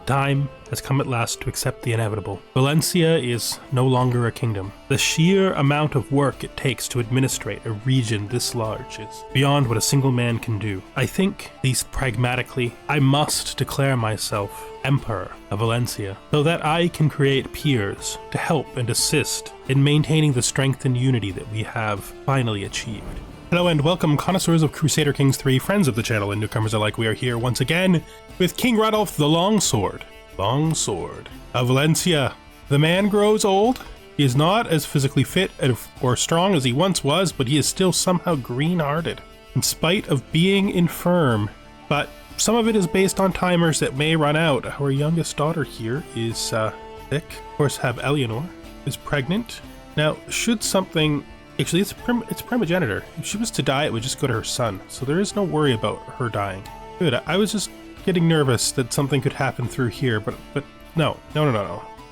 Time has come at last to accept the inevitable. Valencia is no longer a kingdom. The sheer amount of work it takes to administrate a region this large is beyond what a single man can do. I think, at least pragmatically, I must declare myself Emperor of Valencia, so that I can create peers to help and assist in maintaining the strength and unity that we have finally achieved. Hello and welcome, connoisseurs of Crusader Kings 3, friends of the channel and newcomers alike. We are here once again with King Radolf the Longsword of Valencia. The man grows old. He is not as physically fit or strong as he once was, but he is still somehow green-hearted, in spite of being infirm. But some of it is based on timers that may run out. Our youngest daughter here is sick. Of course, have Eleanor, is pregnant. Now, should something... Actually, it's primogenitor. If she was to die, it would just go to her son, so there is no worry about her dying. Good, I was just getting nervous that something could happen through here, but no.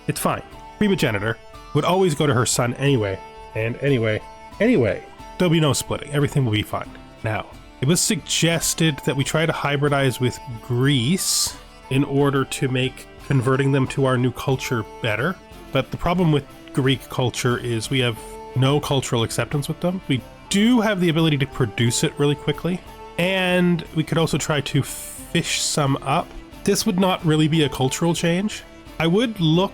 It's fine. Primogenitor would always go to her son anyway, and anyway, there'll be no splitting. Everything will be fine. Now, it was suggested that we try to hybridize with Greece in order to make converting them to our new culture better, but the problem with Greek culture is we have no cultural acceptance with them. We do have the ability to produce it really quickly, and we could also try to fish some up. This would not really be a cultural change. I would look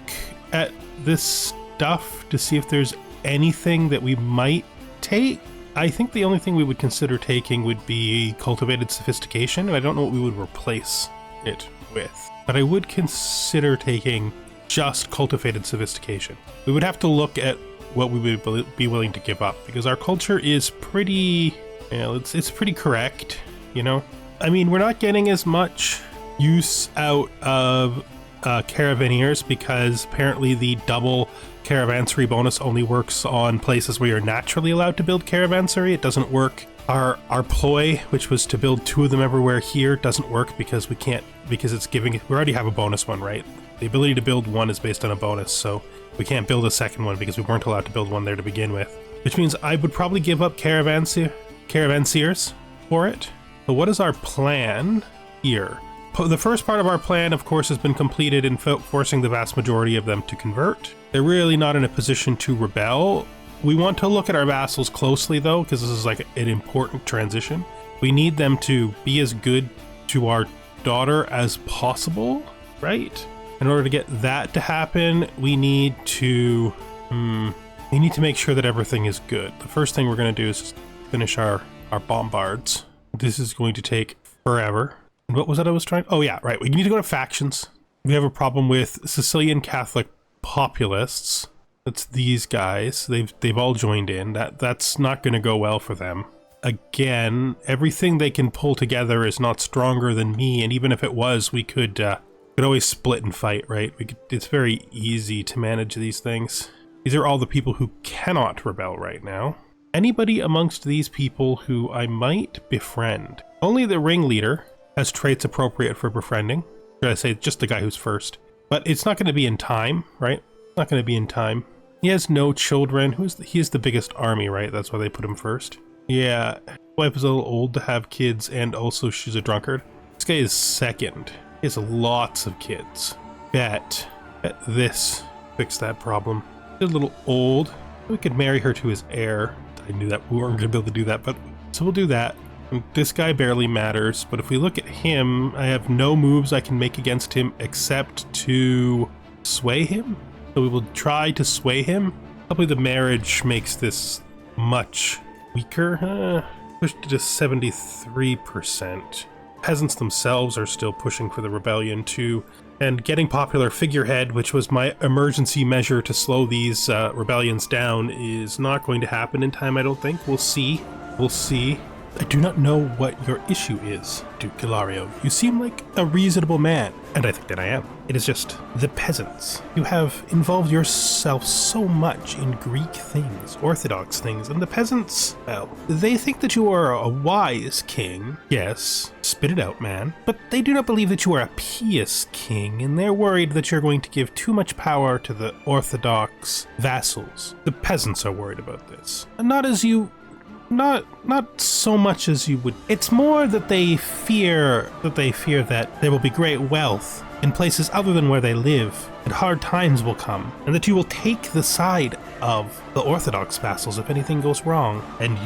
at this stuff to see if there's anything that we might take. I think the only thing we would consider taking would be cultivated sophistication, and I don't know what we would replace it with, but I would consider taking just cultivated sophistication. We would have to look at what we would be willing to give up, because our culture is pretty, it's pretty correct, you know? I mean, we're not getting as much use out of caravaneers, because apparently the double caravansary bonus only works on places where you're naturally allowed to build caravansary. It doesn't work. Our ploy, which was to build 2 of them everywhere here, doesn't work because we can't, because it's giving, we already have a bonus one, right? The ability to build one is based on a bonus, so we can't build a second one because we weren't allowed to build one there to begin with. Which means I would probably give up caravansers for it. But what is our plan here? The first part of our plan, of course, has been completed in forcing the vast majority of them to convert. They're really not in a position to rebel. We want to look at our vassals closely, though, because this is like an important transition. We need them to be as good to our daughter as possible, right? In order to get that to happen, we need to make sure that everything is good. The first thing we're going to do is just finish our bombards. This is going to take forever. And what was that I was trying? Oh yeah, right. We need to go to factions. We have a problem with Sicilian Catholic populists. That's these guys. They've all joined in. That's not going to go well for them. Again, everything they can pull together is not stronger than me, and even if it was, we could always split and fight, right? It's very easy to manage these things. These are all the people who cannot rebel right now. Anybody amongst these people who I might befriend? Only the ringleader has traits appropriate for befriending. Should I say just the guy who's first? But it's not going to be in time, right? It's not going to be in time. He has no children. He has the biggest army, right? That's why they put him first. Yeah, his wife is a little old to have kids, and also she's a drunkard. This guy is second. He has lots of kids. Bet this fixed that problem. She's a little old. We could marry her to his heir. I knew that we weren't going to be able to do that, but so we'll do that. And this guy barely matters, but if we look at him, I have no moves I can make against him except to sway him. So we will try to sway him. Probably the marriage makes this much weaker. Pushed it to 73%. Peasants themselves are still pushing for the rebellion too, and getting popular figurehead, which was my emergency measure to slow these rebellions down, is not going to happen in time, I don't think. We'll see. I do not know what your issue is, Duke Hilario. You seem like a reasonable man, and I think that I am. It is just the peasants. You have involved yourself so much in Greek things, Orthodox things, and the peasants, well, they think that you are a wise king. Yes, spit it out, man. But they do not believe that you are a pious king, and they're worried that you're going to give too much power to the Orthodox vassals. The peasants are worried about this. And not as you not so much as you would. It's more that they fear that there will be great wealth in places other than where they live, and hard times will come, and that you will take the side of the Orthodox vassals if anything goes wrong. And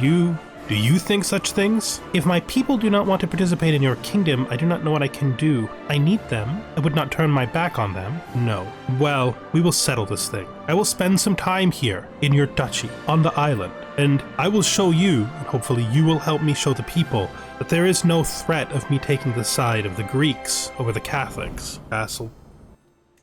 do you think such things? If my people do not want to participate in your kingdom, I do not know what I can do. I need them. I would not turn my back on them. No. Well, we will settle this thing. I will spend some time here in your duchy, on the island, and I will show you, and hopefully you will help me show the people, that there is no threat of me taking the side of the Greeks over the Catholics. Vassal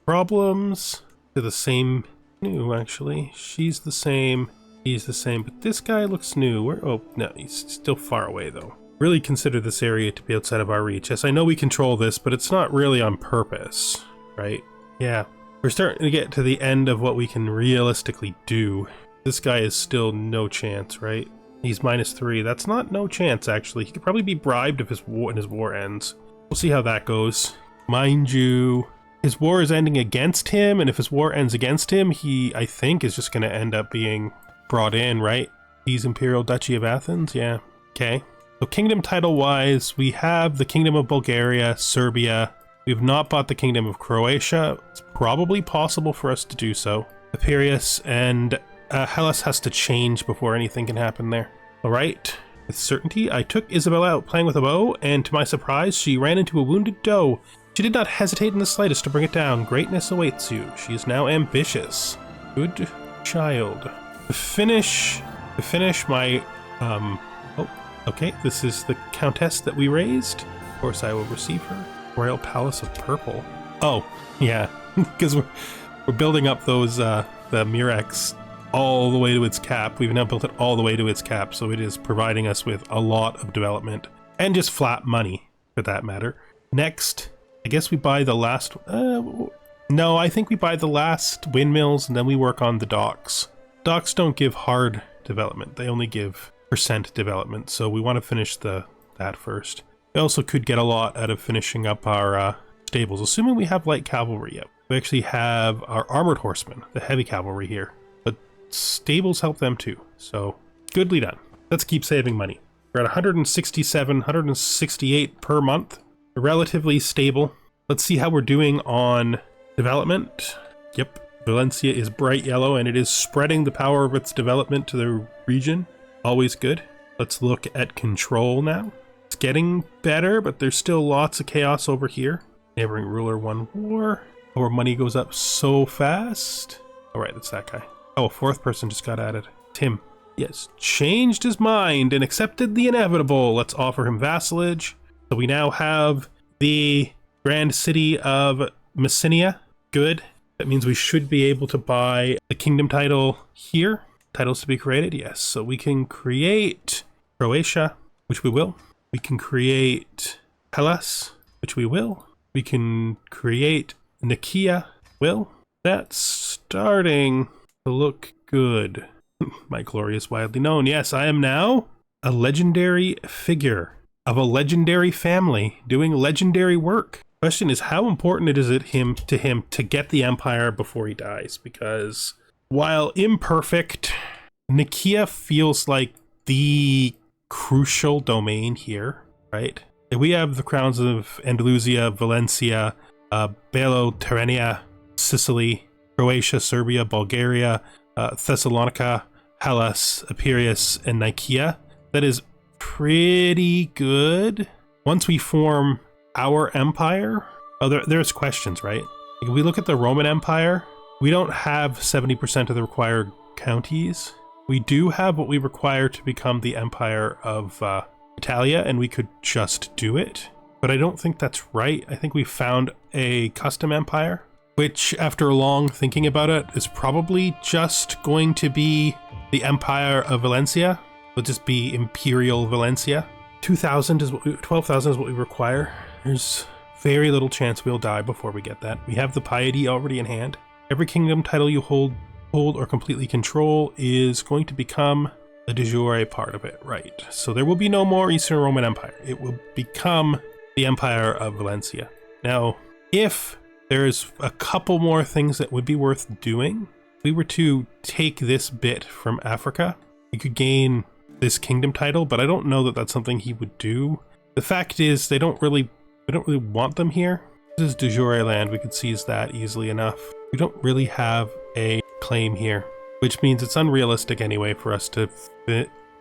problems. They're the same. New, actually. She's the same. He's the same, but this guy looks new. Oh, no, he's still far away, though. Really consider this area to be outside of our reach. Yes, I know we control this, but it's not really on purpose, right? Yeah. We're starting to get to the end of what we can realistically do. This guy is still no chance, right? He's -3. That's not no chance, actually. He could probably be bribed if his war ends. We'll see how that goes. Mind you, his war is ending against him, and if his war ends against him, he, I think, is just going to end up being brought in, right? He's Imperial Duchy of Athens, yeah. Okay. So kingdom title-wise, we have the Kingdom of Bulgaria, Serbia. We have not bought the Kingdom of Croatia. It's probably possible for us to do so. Epirus and Hellas has to change before anything can happen there. All right. With certainty, I took Isabella out playing with a bow, and to my surprise, she ran into a wounded doe. She did not hesitate in the slightest to bring it down. Greatness awaits you. She is now ambitious. Good child. To finish my, oh, okay, this is the countess that we raised. Of course, I will receive her. Royal Palace of Purple. Oh, yeah, because we're building up those, the Murex all the way to its cap. We've now built it all the way to its cap, so it is providing us with a lot of development. And just flat money, for that matter. Next, I guess we buy the last, no, I think we buy the last windmills and then we work on the docks. Docks don't give hard development, they only give % development, so we want to finish that first. We also could get a lot out of finishing up our stables, assuming we have light cavalry yet. We actually have our armored horsemen, the heavy cavalry here, but stables help them too, so goodly done. Let's keep saving money. We're at 167, 168 per month, relatively stable. Let's see how we're doing on development. Yep. Valencia is bright yellow, and it is spreading the power of its development to the region. Always good. Let's look at control now. It's getting better, but there's still lots of chaos over here. Neighboring ruler won war. Our money goes up so fast. All right, that's that guy. Oh, a fourth person just got added. Tim. Yes, changed his mind and accepted the inevitable. Let's offer him vassalage. So we now have the grand city of Messenia. Good. That means we should be able to buy the kingdom title here. Titles to be created, yes. So we can create Croatia, which we will. We can create Hellas, which we will. We can create Nicaea, will. That's starting to look good. My glory is widely known. Yes, I am now a legendary figure of a legendary family doing legendary work. Question is, how important it is to him to get the empire before he dies? Because while imperfect, Nicaea feels like the crucial domain here, right? We have the crowns of Andalusia, Valencia, Bello-Tyrrhenia, Sicily, Croatia, Serbia, Bulgaria, Thessalonica, Hellas, Epirus, and Nicaea. That is pretty good. Once we form our empire, there's questions, right? If we look at the Roman Empire, we don't have 70% of the required counties. We do have what we require to become the Empire of Italia, and we could just do it. But I don't think that's right. I think we found a custom empire, which after long thinking about it is probably just going to be the Empire of Valencia. It'll just be Imperial Valencia. 12,000 is what we require. There's very little chance we'll die before we get that. We have the piety already in hand. Every kingdom title you hold or completely control is going to become the de jure part of it, right? So there will be no more Eastern Roman Empire. It will become the Empire of Valencia. Now, if there's a couple more things that would be worth doing, if we were to take this bit from Africa, we could gain this kingdom title, but I don't know that that's something he would do. The fact is, they don't really want them here. This is de jure land. We could seize that easily enough. We don't really have a claim here, which means it's unrealistic anyway for us to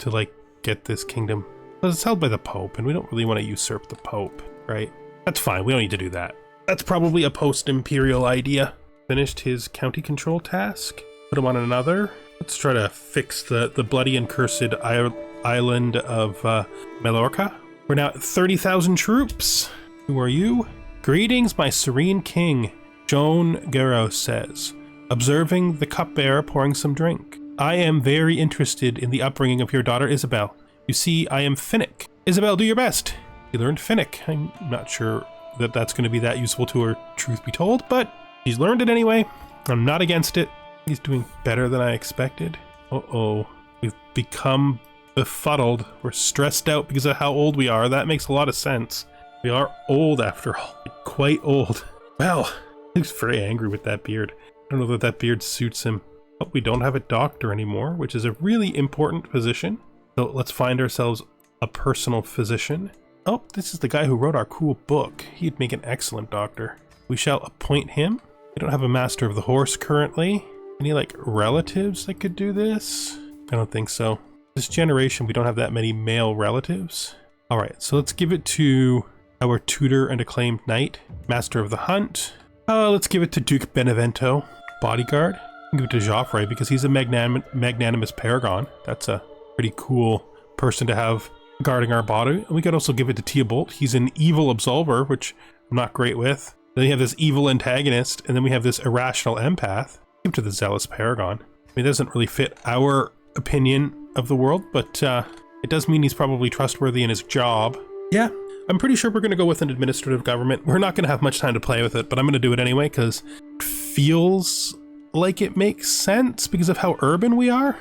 like get this kingdom. But it's held by the Pope, and we don't really want to usurp the Pope, right? That's fine. We don't need to do that. That's probably a post-Imperial idea. Finished his county control task. Put him on another. Let's try to fix the bloody and cursed island of Mallorca. We're now at 30,000 troops. Who are you? Greetings, my serene king, Joan Garros says, observing the cupbearer pouring some drink. I am very interested in the upbringing of your daughter Isabel. You see, I am Finnic. Isabel, do your best. She learned Finnic. I'm not sure that that's going to be that useful to her, truth be told, but she's learned it anyway. I'm not against it. He's doing better than I expected. Uh-oh. We've become befuddled. We're stressed out because of how old we are. That makes a lot of sense. We are old after all. Quite old. Well, he's very angry with that beard. I don't know that that beard suits him. Oh, we don't have a doctor anymore, which is a really important position. So let's find ourselves a personal physician. Oh, this is the guy who wrote our cool book. He'd make an excellent doctor. We shall appoint him. We don't have a master of the horse currently. Any like relatives that could do this? I don't think so. This generation, we don't have that many male relatives. All right, so let's give it to our tutor and acclaimed knight, master of the hunt. Let's give it to Duke Benevento, bodyguard. Give it to Joffrey because he's a magnanimous paragon. That's a pretty cool person to have guarding our body. And we could also give it to Theobald. He's an evil absolver, which I'm not great with. Then we have this evil antagonist, and then we have this irrational empath. Give it to the zealous paragon. I mean, it doesn't really fit our opinion of the world, but it does mean he's probably trustworthy in his job. Yeah, I'm pretty sure we're going to go with an administrative government. We're not going to have much time to play with it, but I'm going to do it anyway because it feels like it makes sense because of how urban we are.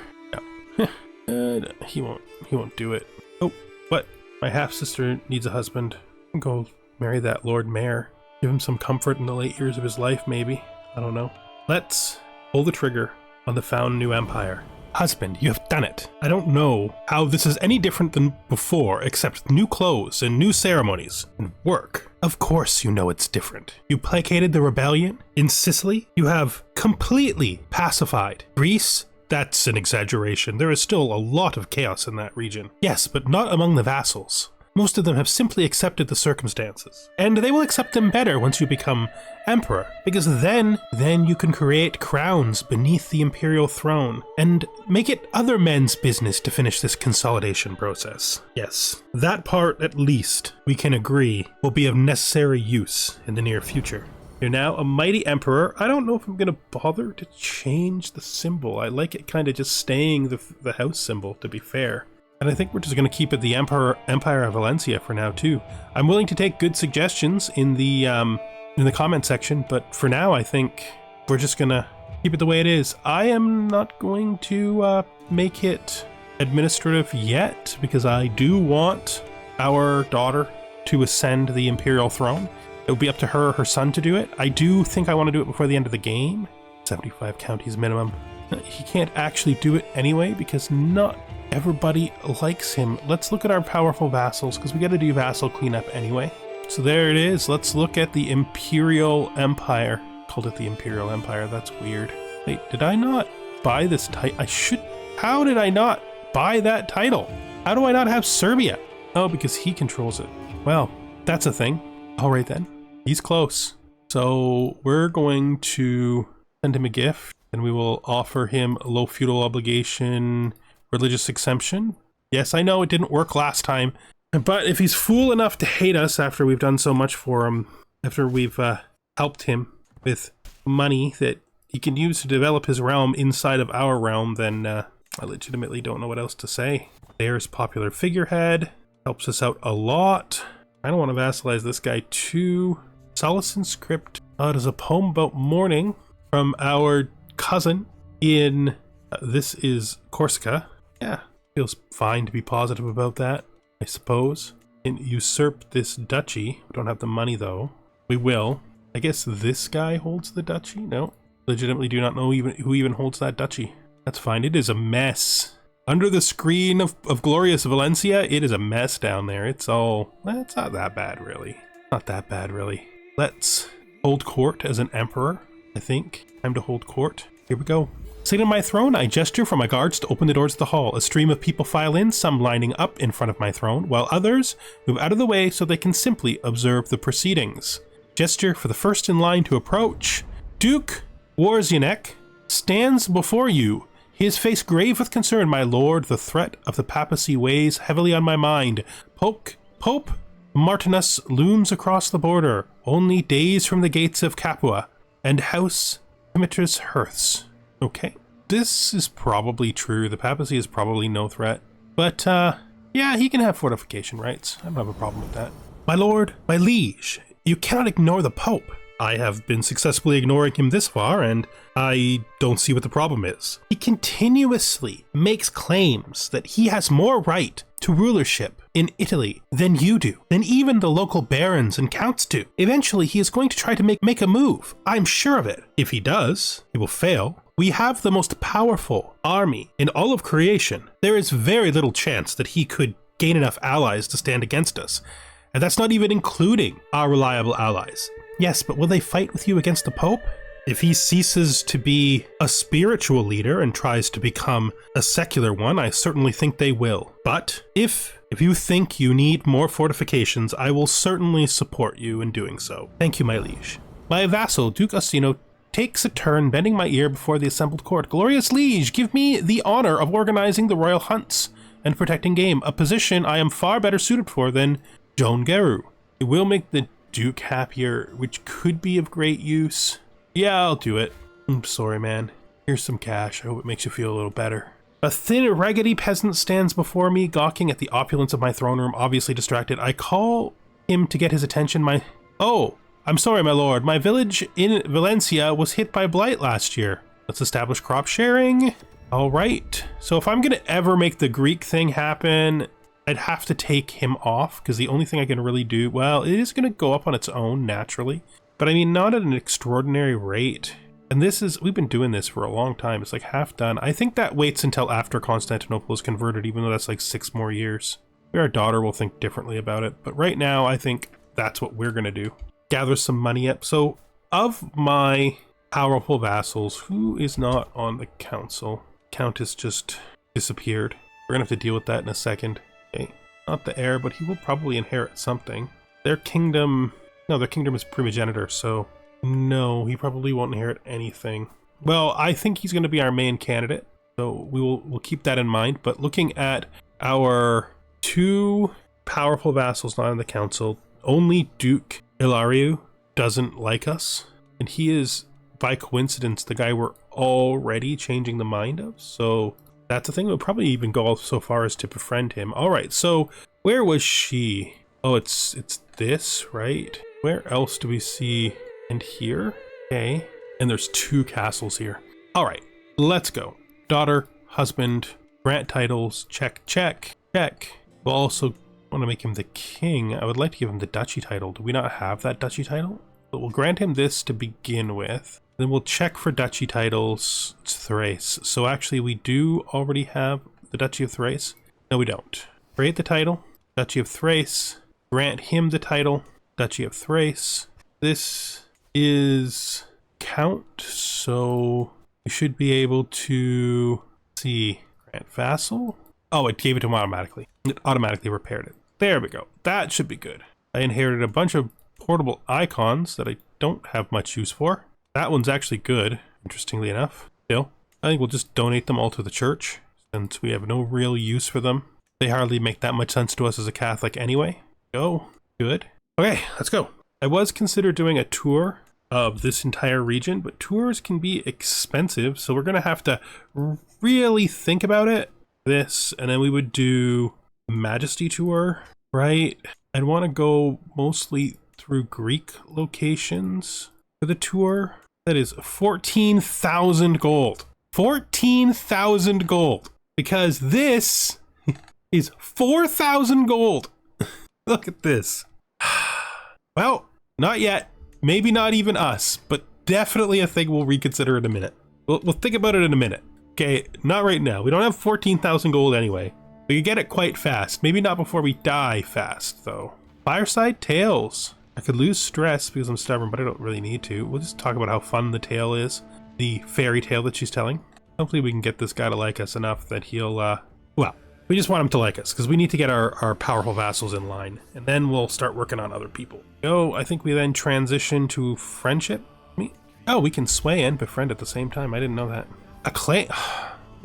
No. He won't do it. Oh, but my half-sister needs a husband. Go marry that Lord Mayor. Give him some comfort in the late years of his life, maybe. I don't know. Let's pull the trigger on the found new empire. Husband, you have done it. I don't know how this is any different than before, except new clothes and new ceremonies and work. Of course you know it's different. You placated the rebellion in Sicily. You have completely pacified Greece. That's an exaggeration. There is still a lot of chaos in that region. Yes, but not among the vassals. Most of them have simply accepted the circumstances. And they will accept them better once you become emperor, because then you can create crowns beneath the imperial throne and make it other men's business to finish this consolidation process. Yes, that part at least we can agree will be of necessary use in the near future. You're now a mighty emperor. I don't know if I'm going to bother to change the symbol. I like it kind of just staying the house symbol, to be fair. And I think we're just going to keep it the Empire of Valencia for now too. I'm willing to take good suggestions in the comment section, but for now I think we're just going to keep it the way it is. I am not going to make it administrative yet because I do want our daughter to ascend the imperial throne. It would be up to her or her son to do it. I do think I want to do it before the end of the game. 75 counties minimum. He can't actually do it anyway because not everybody likes him. Let's look at our powerful vassals because we got to do vassal cleanup anyway. So there it is. Let's look at the Imperial Empire. Called it the Imperial Empire. That's weird. Wait, did I not buy this title? How did I not buy that title? How do I not have Serbia? Oh, because he controls it. Well, that's a thing. All right then. He's close. So we're going to send him a gift and we will offer him a low feudal obligation, religious exemption. Yes, I know it didn't work last time, but if he's fool enough to hate us after we've done so much for him, after we've helped him with money that he can use to develop his realm inside of our realm, then I legitimately don't know what else to say. There's popular figurehead, helps us out a lot. I don't want to vassalize this guy too. Solace and script. There's a poem about mourning from our cousin in, this is Corsica. Yeah, feels fine to be positive about that, I suppose. And usurp this duchy. We don't have the money though. We will. I guess this guy holds the duchy? No. Legitimately do not know who even holds that duchy. That's fine. It is a mess. Under the screen of glorious Valencia, it is a mess down there. It's not that bad, really. Not that bad, really. Let's hold court as an emperor, I think. Time to hold court. Here we go. Sitting on my throne, I gesture for my guards to open the doors of the hall. A stream of people file in, some lining up in front of my throne, while others move out of the way so they can simply observe the proceedings. Gesture for the first in line to approach. Duke Warzyanek stands before you, his face grave with concern. My lord, the threat of the papacy weighs heavily on my mind. Pope Martinus looms across the border, only days from the gates of Capua and House Demetrius Hearths. Okay, this is probably true. The papacy is probably no threat. But, yeah, he can have fortification rights. I don't have a problem with that. My lord, my liege, you cannot ignore the Pope. I have been successfully ignoring him this far, and I don't see what the problem is. He continuously makes claims that he has more right to rulership in Italy than you do, than even the local barons and counts do. Eventually, he is going to try to make a move. I'm sure of it. If he does, he will fail. We have the most powerful army in all of creation. There is very little chance that he could gain enough allies to stand against us. And that's not even including our reliable allies. Yes, but will they fight with you against the Pope? If he ceases to be a spiritual leader and tries to become a secular one, I certainly think they will. But if you think you need more fortifications, I will certainly support you in doing so. Thank you, my liege. My vassal, Duke Orsino, takes a turn bending my ear before the assembled court. Glorious liege, give me the honor of organizing the royal hunts and protecting game, a position I am far better suited for than Joan Geru. It will make the Duke happier, which could be of great use. Yeah, I'll do it. I'm sorry, man. Here's some cash. I hope it makes you feel a little better. A thin, raggedy peasant stands before me, gawking at the opulence of my throne room, obviously distracted. I call him to get his attention. Oh, I'm sorry, my lord. My village in Valencia was hit by blight last year. Let's establish crop sharing. All right. So if I'm going to ever make the Greek thing happen, I'd have to take him off, because the only thing I can really do, well, it is going to go up on its own naturally, but I mean, not at an extraordinary rate. And we've been doing this for a long time. It's like half done. I think that waits until after Constantinople is converted, even though that's like 6 more years. Maybe our daughter will think differently about it, but right now I think that's what we're going to do. Gather some money up. So of my powerful vassals, who is not on the council? Countess just disappeared. We're going to have to deal with that in a second. Okay, not the heir, but he will probably inherit something. Their kingdom is primogenitor, so no, he probably won't inherit anything. Well, I think he's going to be our main candidate, so we'll keep that in mind. But looking at our 2 powerful vassals not on the council, only Duke Ilariu doesn't like us, and he is, by coincidence, the guy we're already changing the mind of, so that's the thing. We'll probably even go so far as to befriend him. All right, so where was she? Oh, it's this, right? Where else do we see? And here? Okay. And there's 2 castles here. All right, let's go. Daughter, husband, grant titles, check. We'll also want to make him the king. I would like to give him the duchy title. Do we not have that duchy title? But we'll grant him this to begin with. Then we'll check for duchy titles. It's Thrace. So actually we do already have the Duchy of Thrace. No, we don't. Create the title. Duchy of Thrace. Grant him the title. Duchy of Thrace. This is Count, so we should be able to see. Grant Vassal. Oh, it gave it to him automatically. It automatically repaired it. There we go. That should be good. I inherited a bunch of portable icons that I don't have much use for. That one's actually good, interestingly enough. Still, I think we'll just donate them all to the church, since we have no real use for them. They hardly make that much sense to us as a Catholic anyway. Go. Good. Okay, let's go. I was considered doing a tour of this entire region, but tours can be expensive, so we're going to have to really think about it. This, and then we would do a Majesty tour, right? I'd want to go mostly through Greek locations for the tour. That is 14,000 gold. 14,000 gold. Because this is 4,000 gold. Look at this. Well, not yet. Maybe not even us, but definitely a thing we'll reconsider in a minute. We'll think about it in a minute. Okay, not right now. We don't have 14,000 gold anyway. We could get it quite fast. Maybe not before we die fast, though. Fireside Tales. I could lose stress because I'm stubborn, but I don't really need to. We'll just talk about how fun the tale is. The fairy tale that she's telling. Hopefully we can get this guy to like us enough that he'll, well, we just want him to like us because we need to get our powerful vassals in line. And then we'll start working on other people. Oh, I think we then transition to friendship. Oh, we can sway and befriend at the same time. I didn't know that. A claim.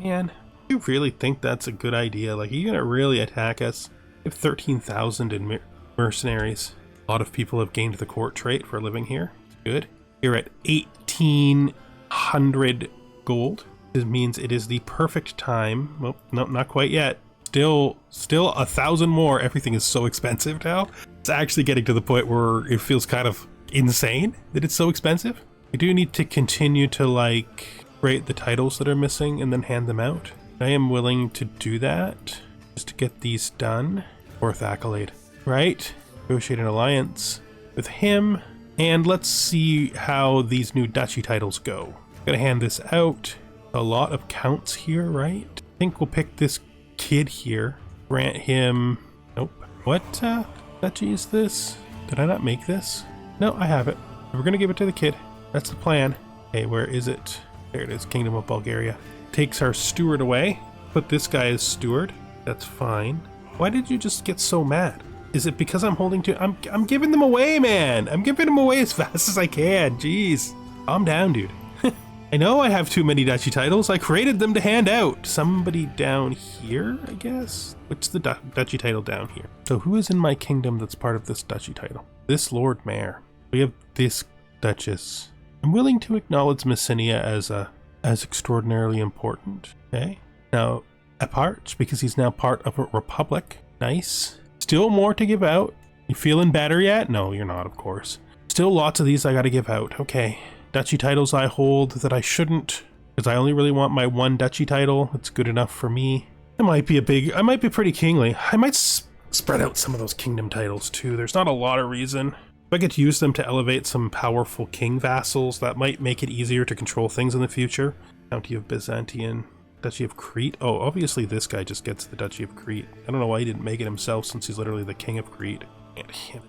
Man, you really think that's a good idea? Like, are you gonna really attack us? We have 13,000 in mercenaries. A lot of people have gained the court trait for living here. Good. You're at 1,800 gold. This means it is the perfect time. Well, no, not quite yet. Still 1,000 more. Everything is so expensive now. It's actually getting to the point where it feels kind of insane that it's so expensive. We do need to continue to, like, create the titles that are missing and then hand them out. I am willing to do that just to get these done. Worth accolade, right? Negotiate an alliance with him, and let's see how these new duchy titles go. Gonna hand this out. A lot of counts here, right? I think we'll pick this kid here. Grant him. Nope. What duchy is this? Did I not make this? No, I have it. We're gonna give it to the kid. That's the plan. Hey, where is it? There it is, Kingdom of Bulgaria. Takes our steward away. Put this guy as steward. That's fine. Why did you just get so mad? Is it because I'm holding to... I'm giving them away, man. I'm giving them away as fast as I can. Jeez. Calm down, dude. I know I have too many duchy titles. I created them to hand out. Somebody down here, I guess? What's the duchy title down here? So who is in my kingdom that's part of this duchy title? This Lord Mayor. We have this Duchess. I'm willing to acknowledge Messenia as extraordinarily important. Okay. Now, Eparch, because he's now part of a republic. Nice. Still more to give out. You feeling better yet? No, you're not, of course. Still lots of these I gotta give out. Okay. Duchy titles I hold that I shouldn't, because I only really want my one duchy title. It's good enough for me. I might be pretty kingly. I might spread out some of those kingdom titles too. There's not a lot of reason. If I get to use them to elevate some powerful king vassals, that might make it easier to control things in the future. County of Byzantium, Duchy of Crete. Oh, obviously this guy just gets the Duchy of Crete. I don't know why he didn't make it himself since he's literally the king of Crete. And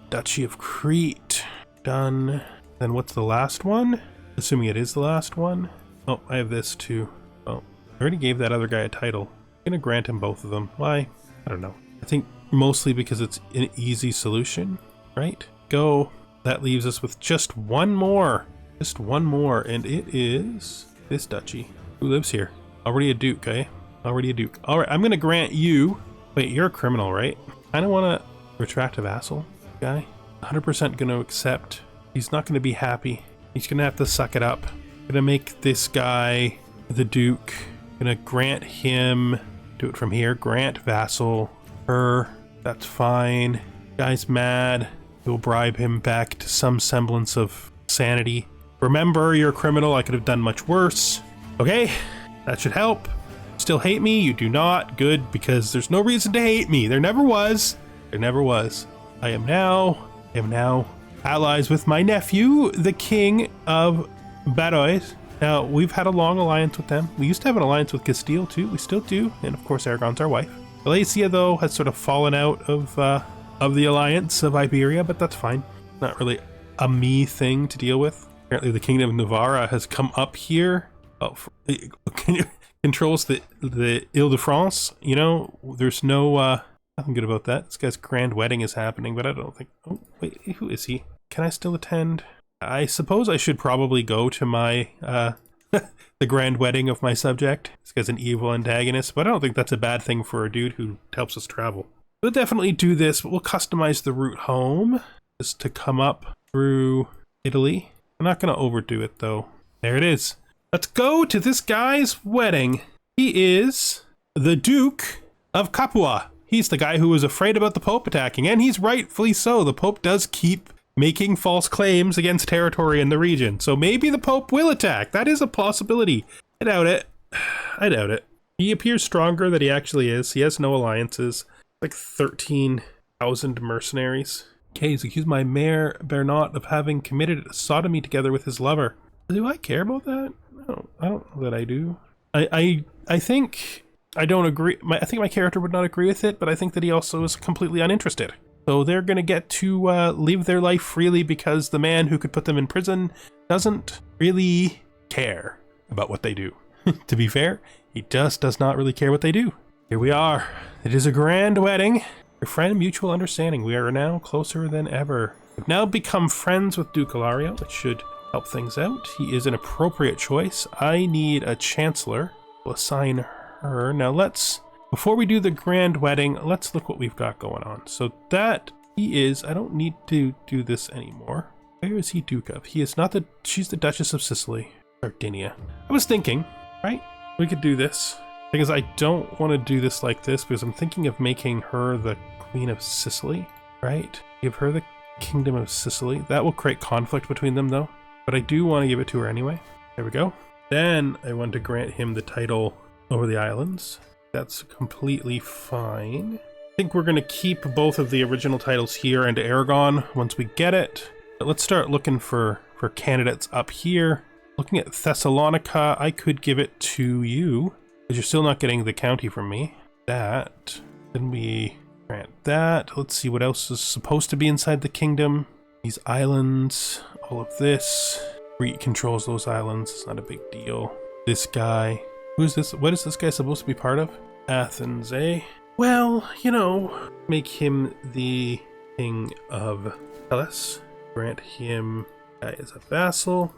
Duchy of Crete. Done. Then what's the last one? Assuming it is the last one. Oh, I have this too. Oh, I already gave that other guy a title. I'm gonna grant him both of them. Why? I don't know. I think mostly because it's an easy solution, right? Go. That leaves us with just one more. Just one more, and it is this duchy. Who lives here? Already a duke, eh? Already a duke. All right, I'm gonna grant you. Wait, you're a criminal, right? I don't want to retract a vassal guy. 100% gonna accept. He's not gonna be happy. He's gonna have to suck it up. Gonna make this guy the duke. Gonna grant him. Do it from here. Grant vassal. Her. That's fine. Guy's mad. We'll bribe him back to some semblance of sanity. Remember, you're a criminal. I could have done much worse. Okay, that should help. Still hate me? You do not. Good, because there's no reason to hate me. There never was. There never was. I am now allies with my nephew, the king of Vardos. Now, we've had a long alliance with them. We used to have an alliance with Castile too. We still do, and of course, Aragon's our wife. Valencia, though, has sort of fallen out of the alliance of Iberia, but that's fine. Not really a me thing to deal with. Apparently, the kingdom of Navarra has come up here. Oh, controls the Ile-de-France. You know, there's no nothing good about that. This guy's grand wedding is happening, but I don't think. Oh, wait, who is he? Can I still attend? I suppose I should probably go to my the grand wedding of my subject. This guy's an evil antagonist, but I don't think that's a bad thing for a dude who helps us travel. We'll definitely do this, but we'll customize the route home just to come up through Italy. I'm not going to overdo it, though. There it is. Let's go to this guy's wedding. He is the Duke of Capua. He's the guy who was afraid about the Pope attacking, and he's rightfully so. The Pope does keep making false claims against territory in the region, so maybe the Pope will attack. That is a possibility. I doubt it. I doubt it. He appears stronger than he actually is. He has no alliances. Like 13,000 mercenaries. Okay, he's accused my Mayor Bernat of having committed sodomy together with his lover. Do I care about that? No, I don't know that I do. I think I don't agree. I think my character would not agree with it, but I think that he also is completely uninterested. So they're going to get to live their life freely because the man who could put them in prison doesn't really care about what they do. To be fair, he just does not really care what they do. Here we are. It is a grand wedding. Your friend, mutual understanding. We are now closer than ever. We've now become friends with Duke Ilario. It should help things out. He is an appropriate choice. I need a chancellor. We'll assign her. Now let's, before we do the grand wedding, let's look what we've got going on. So that he is, I don't need to do this anymore. Where is he Duke of? He is not the, she's the Duchess of Sicily, Sardinia. I was thinking, right? We could do this because I don't want to do this like this because I'm thinking of making her the Queen of Sicily, right? Give her the Kingdom of Sicily. That will create conflict between them though, but I do want to give it to her anyway. There we go. Then I want to grant him the title over the islands. That's completely fine. I think we're going to keep both of the original titles here and Aragon once we get it. But let's start looking for candidates up here. Looking at Thessalonica, I could give it to you, because you're still not getting the county from me. That. Then we grant that. Let's see what else is supposed to be inside the kingdom. These islands, all of this. Crete controls those islands, it's not a big deal. This guy. Who's this? What is this guy supposed to be part of? Athens, eh? Well, you know, make him the king of Hellas. Grant him as a vassal.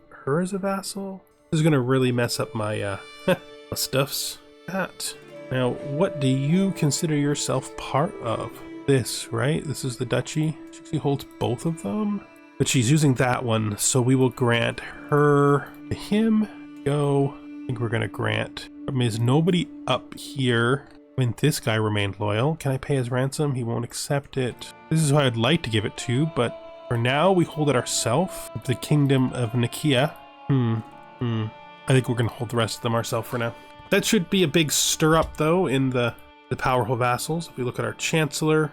Her as a vassal. This is gonna really mess up my my stuffs. That. Now, what do you consider yourself part of? This, right? This is the duchy. She actually holds both of them, but she's using that one, so we will grant her to him. Go. I think we're gonna grant. I mean, is nobody up here? I mean, this guy remained loyal. Can I pay his ransom? He won't accept it. This is who I'd like to give it to, but for now we hold it ourselves. The kingdom of Nicaea. I think we're gonna hold the rest of them ourselves for now. That should be a big stir up though in the powerful vassals. If we look at our chancellor,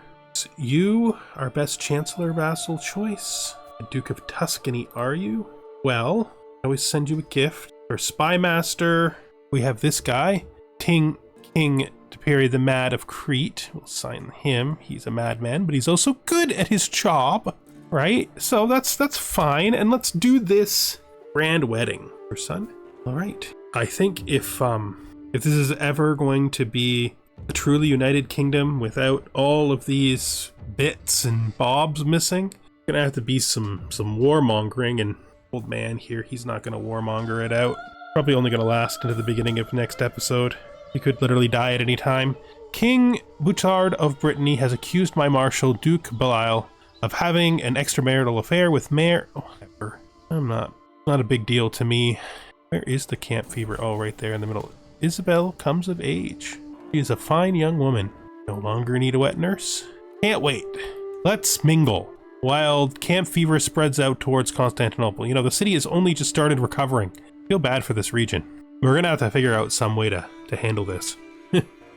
you, our best chancellor vassal choice. The Duke of Tuscany, are you? Well, I always send you a gift. For spy master, we have this guy, King Imperial the Mad of Crete. We'll sign him. He's a madman, but he's also good at his job, right? So that's fine. And let's do this grand wedding, your son. All right. I think if this is ever going to be a truly united kingdom without all of these bits and bobs missing, gonna have to be some warmongering, and old man here, he's not gonna warmonger it out. Probably only gonna last into the beginning of next episode. He could literally die at any time. King Boutard of Brittany has accused my marshal, Duke Belial, of having an extramarital affair with Mayor... Oh, whatever. Not a big deal to me. Where is the camp fever? Oh, right there in the middle. Isabel comes of age. She is a fine young woman. No longer need a wet nurse. Can't wait. Let's mingle. While camp fever spreads out towards Constantinople. You know, the city has only just started recovering. I feel bad for this region. We're gonna have to figure out some way to handle this.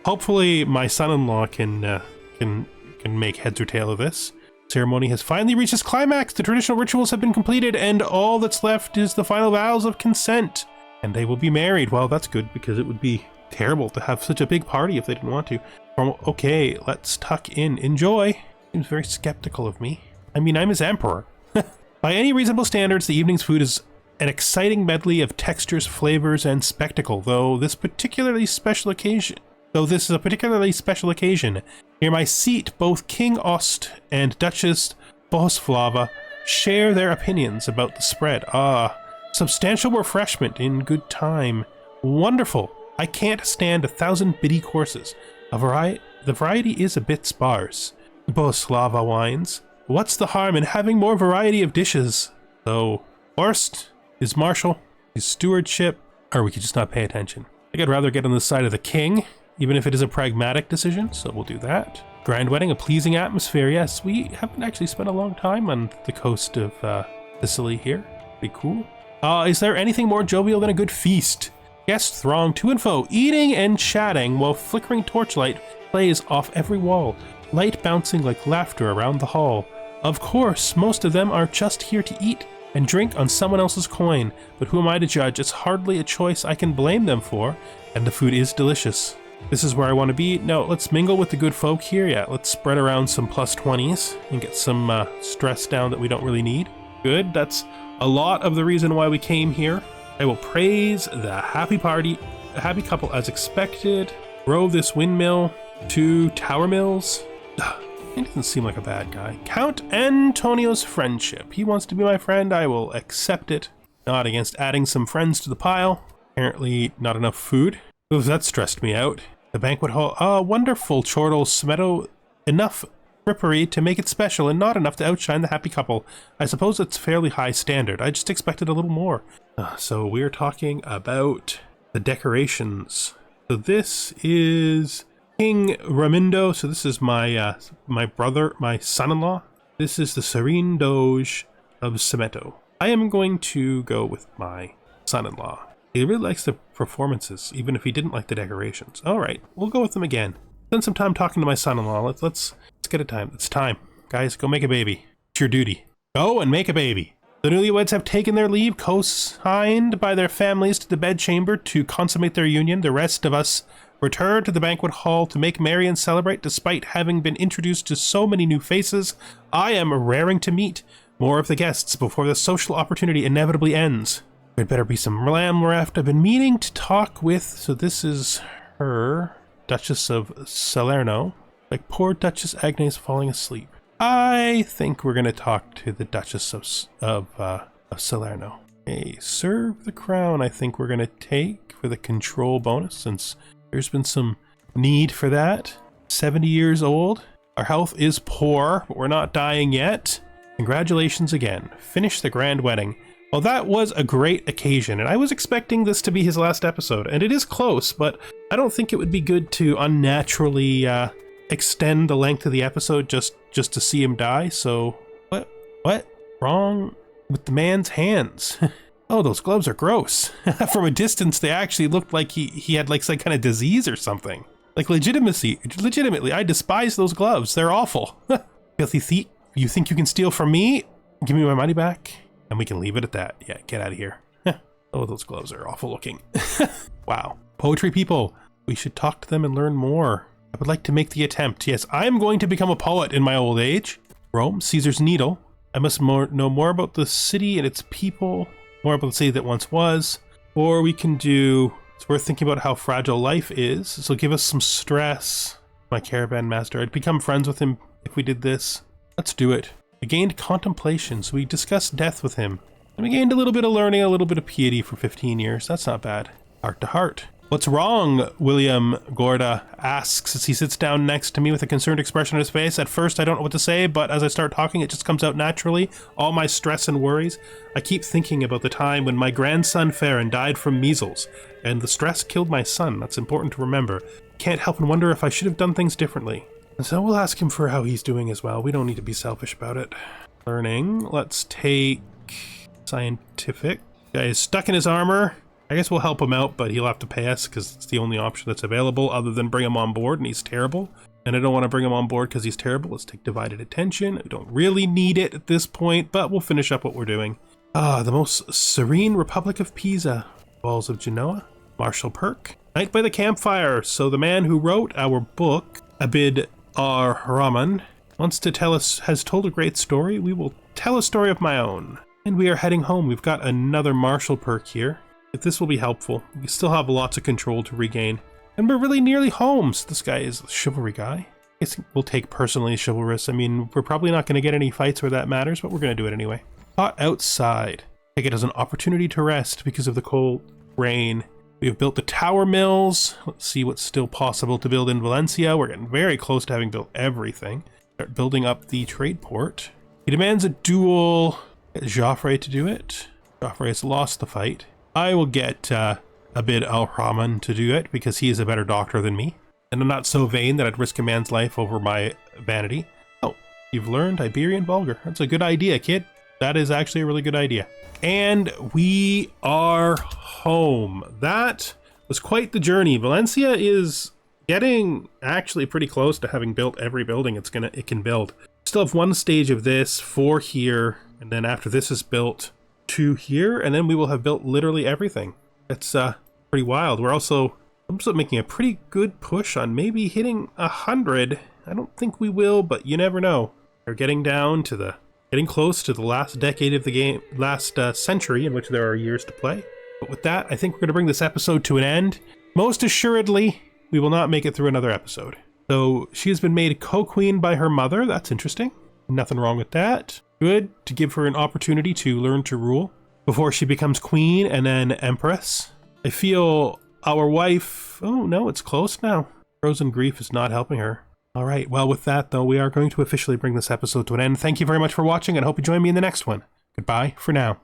Hopefully my son-in-law can make heads or tail of this. Ceremony has finally reached its climax. The traditional rituals have been completed, and all that's left is the final vows of consent. And they will be married. Well, that's good, because it would be terrible to have such a big party if they didn't want to. Okay, let's tuck in. Enjoy. Seems very skeptical of me. I mean, I'm his emperor. By any reasonable standards, the evening's food is an exciting medley of textures, flavors, and spectacle, this is a particularly special occasion. Near my seat, both King Ost and Duchess Bohuslava share their opinions about the spread. Substantial refreshment in good time. Wonderful. I can't stand 1,000 bitty courses. The variety is a bit sparse. Bohuslava whines. What's the harm in having more variety of dishes? So, Horst, his marshal, his stewardship, or we could just not pay attention. I think I'd rather get on the side of the king, even if it is a pragmatic decision, so we'll do that. Grand wedding, a pleasing atmosphere. Yes, we haven't actually spent a long time on the coast of Sicily here. Pretty cool. Is there anything more jovial than a good feast? Guests throng to and fro, eating and chatting while flickering torchlight plays off every wall, light bouncing like laughter around the hall. Of course, most of them are just here to eat and drink on someone else's coin, but who am I to judge? It's hardly a choice I can blame them for, and the food is delicious. This is where I want to be. No, let's mingle with the good folk here. Yeah, let's spread around some +20s and get some stress down that we don't really need. Good, that's a lot of the reason why we came here. I will praise the happy couple as expected. Grow this windmill, 2 tower mills. He doesn't seem like a bad guy. Count Antonio's friendship. He wants to be my friend. I will accept it. Not against adding some friends to the pile. Apparently not enough food. Ooh, that stressed me out. The banquet hall. Wonderful. Chortle Smeto. Enough frippery to make it special and not enough to outshine the happy couple. I suppose it's fairly high standard. I just expected a little more. So we're talking about the decorations. So this is King Ramindo. So this is my my son-in-law. This is the Serene Doge of Semeto. I am going to go with my son-in-law. He really likes the performances, even if he didn't like the decorations. All right, we'll go with them again. Spend some time talking to my son-in-law. Let's get a time. It's time, guys. Go make a baby. It's your duty. Go and make a baby. The newlyweds have taken their leave, co-signed by their families to the bedchamber to consummate their union. The rest of us return to the banquet hall to make merry and celebrate. Despite having been introduced to so many new faces, I am raring to meet more of the guests before the social opportunity inevitably ends. There'd better be some lamb left. I've been meaning to talk with, so this is her, Duchess of Salerno. Like poor Duchess Agnes falling asleep. I think we're going to talk to the Duchess of Salerno. Okay, serve the crown I think we're going to take for the control bonus, since there's been some need for that. 70 years old. Our health is poor, but we're not dying yet. Congratulations again. Finish the grand wedding. Well, that was a great occasion, and I was expecting this to be his last episode, and it is close, but I don't think it would be good to unnaturally extend the length of the episode just to see him die. So what wrong with the man's hands? Oh, those gloves are gross. From a distance they actually looked like he had like some kind of disease or something. Like legitimately, I despise those gloves. They're awful. Filthy thief, you think you can steal from me? Give me my money back and we can leave it at that. Yeah, get out of here. Oh, those gloves are awful looking. Wow. Poetry people, we should talk to them and learn more. I would like to make the attempt. Yes, I am going to become a poet in my old age. Rome, Caesar's Needle. I must know more about the city and its people, more about the city that once was. Or we can do, it's worth thinking about how fragile life is. So give us some stress. My caravan master, I'd become friends with him if we did this. Let's do it. We gained contemplation, so we discussed death with him. And we gained a little bit of learning, a little bit of piety for 15 years. That's not bad. Heart to heart. What's wrong? William Gorda asks as he sits down next to me with a concerned expression on his face. At first, I don't know what to say, but as I start talking, it just comes out naturally. All my stress and worries. I keep thinking about the time when my grandson Farron died from measles, and the stress killed my son. That's important to remember. Can't help and wonder if I should have done things differently. And so we'll ask him for how he's doing as well. We don't need to be selfish about it. Learning. Let's take scientific. Guy is stuck in his armor. I guess we'll help him out, but he'll have to pay us because it's the only option that's available other than bring him on board, and he's terrible. And I don't want to bring him on board because he's terrible. Let's take divided attention. We don't really need it at this point, but we'll finish up what we're doing. The most serene Republic of Pisa. Walls of Genoa. Martial perk. Night by the campfire. So the man who wrote our book, Abid Rahman, wants to tell us, has told a great story. We will tell a story of my own. And we are heading home. We've got another martial perk here. If this will be helpful. We still have lots of control to regain. And we're really nearly home. So this guy is a chivalry guy. I guess we'll take personally chivalrous. I mean, we're probably not going to get any fights where that matters, but we're going to do it anyway. Hot outside. Take it as an opportunity to rest because of the cold rain. We have built the tower mills. Let's see what's still possible to build in Valencia. We're getting very close to having built everything. Start building up the trade port. He demands a duel. Get Joffrey to do it. Joffrey has lost the fight. I will get Abid al-Rahman to do it because he is a better doctor than me. And I'm not so vain that I'd risk a man's life over my vanity. Oh, you've learned Iberian Vulgar. That's a good idea, kid. That is actually a really good idea. And we are home. That was quite the journey. Valencia is getting actually pretty close to having built every building it can build. Still have one stage of this, 4 here, and then after this is built, to here, and then we will have built literally everything. It's pretty wild. I'm also making a pretty good push on maybe hitting 100. I don't think we will, but you never know. We're getting close to the last decade of the game, last century in which there are years to play. But with that, I think we're going to bring this episode to an end. Most assuredly, we will not make it through another episode. So she has been made co-queen by her mother. That's interesting. Nothing wrong with that. Good to give her an opportunity to learn to rule before she becomes queen and then empress. I feel our wife... Oh no, it's close now. Frozen grief is not helping her. All right, well with that though, we are going to officially bring this episode to an end. Thank you very much for watching and I hope you join me in the next one. Goodbye for now.